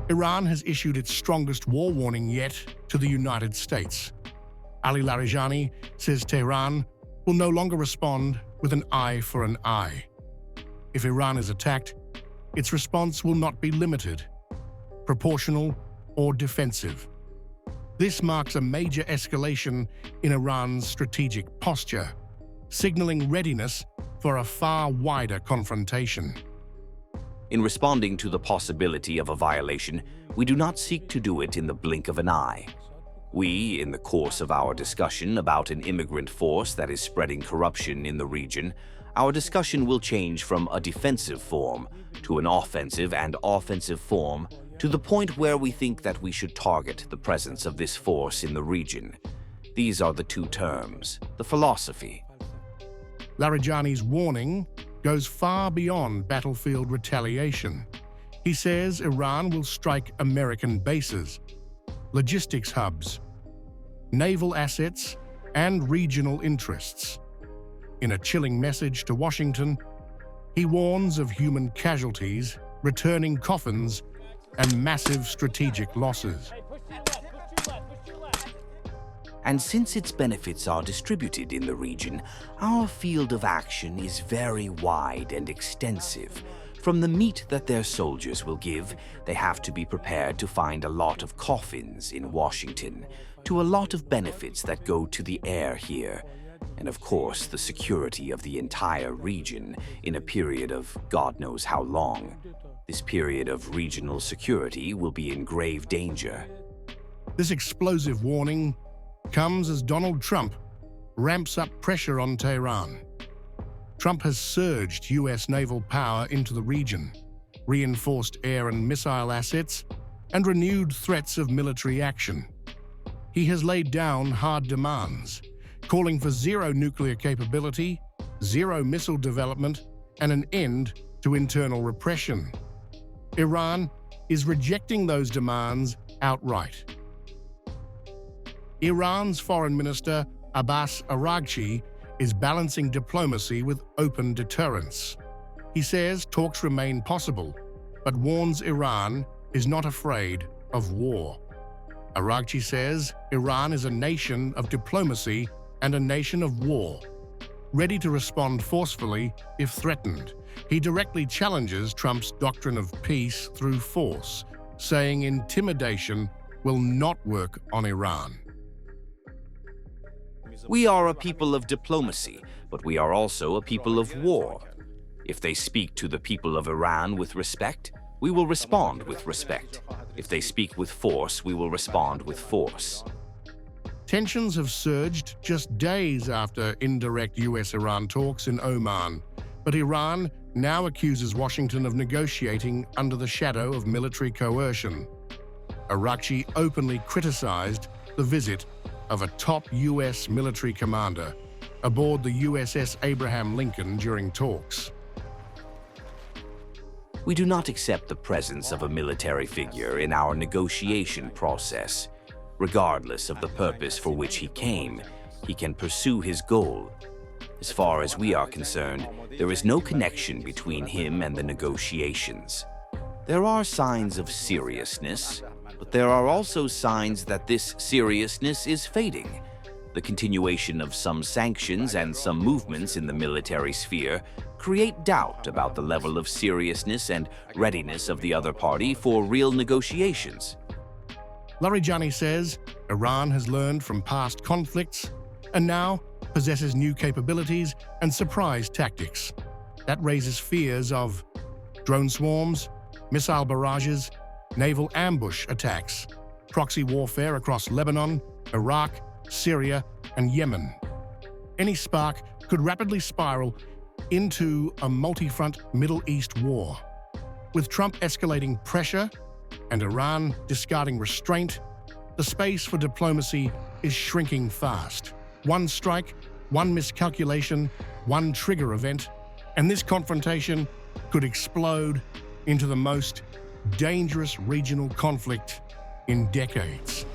Iran has issued its strongest war warning yet to the United States. Ali Larijani says Tehran will no longer respond with an eye for an eye. If Iran is attacked, its response will not be limited, proportional, or defensive. This marks a major escalation in Iran's strategic posture, signaling readiness for a far wider confrontation. In responding to the possibility of a violation, we do not seek to do it in the blink of an eye. We, in the course of our discussion about an immigrant force that is spreading corruption in the region, our discussion will change from a defensive form to an offensive and offensive form to the point where we think that we should target the presence of this force in the region. These are the two terms, the philosophy. Larijani's warning goes far beyond battlefield retaliation. He says Iran will strike American bases, logistics hubs, naval assets, and regional interests. In a chilling message to Washington, he warns of human casualties, returning coffins, and massive strategic losses. And since its benefits are distributed in the region, our field of action is very wide and extensive. From the meat that their soldiers will give, they have to be prepared to find a lot of coffins in Washington, to a lot of benefits that go to the air here, and of course the security of the entire region in a period of God knows how long. This period of regional security will be in grave danger. This explosive warning comes as Donald Trump ramps up pressure on Tehran. Trump has surged U.S. naval power into the region, reinforced air and missile assets, and renewed threats of military action. He has laid down hard demands, calling for zero nuclear capability, zero missile development, and an end to internal repression. Iran is rejecting those demands outright. Iran's Foreign Minister Abbas Araghchi is balancing diplomacy with open deterrence. He says talks remain possible, but warns Iran is not afraid of war. Araghchi says Iran is a nation of diplomacy and a nation of war, ready to respond forcefully if threatened. He directly challenges Trump's doctrine of peace through force, saying intimidation will not work on Iran. We are a people of diplomacy, but we are also a people of war. If they speak to the people of Iran with respect, we will respond with respect. If they speak with force, we will respond with force. Tensions have surged just days after indirect US-Iran talks in Oman, but Iran now accuses Washington of negotiating under the shadow of military coercion. Araghchi openly criticized the visit of a top US military commander aboard the USS Abraham Lincoln during talks. We do not accept the presence of a military figure in our negotiation process. Regardless of the purpose for which he came, he can pursue his goal. As far as we are concerned, there is no connection between him and the negotiations. There are signs of seriousness, but there are also signs that this seriousness is fading. The continuation of some sanctions and some movements in the military sphere create doubt about the level of seriousness and readiness of the other party for real negotiations. Larijani says Iran has learned from past conflicts and now possesses new capabilities and surprise tactics. That raises fears of drone swarms, missile barrages, naval ambush attacks, proxy warfare across Lebanon, Iraq, Syria, and Yemen. Any spark could rapidly spiral into a multi-front Middle East war. With Trump escalating pressure and Iran discarding restraint, the space for diplomacy is shrinking fast. One strike, one miscalculation, one trigger event, and this confrontation could explode into the most dangerous regional conflict in decades.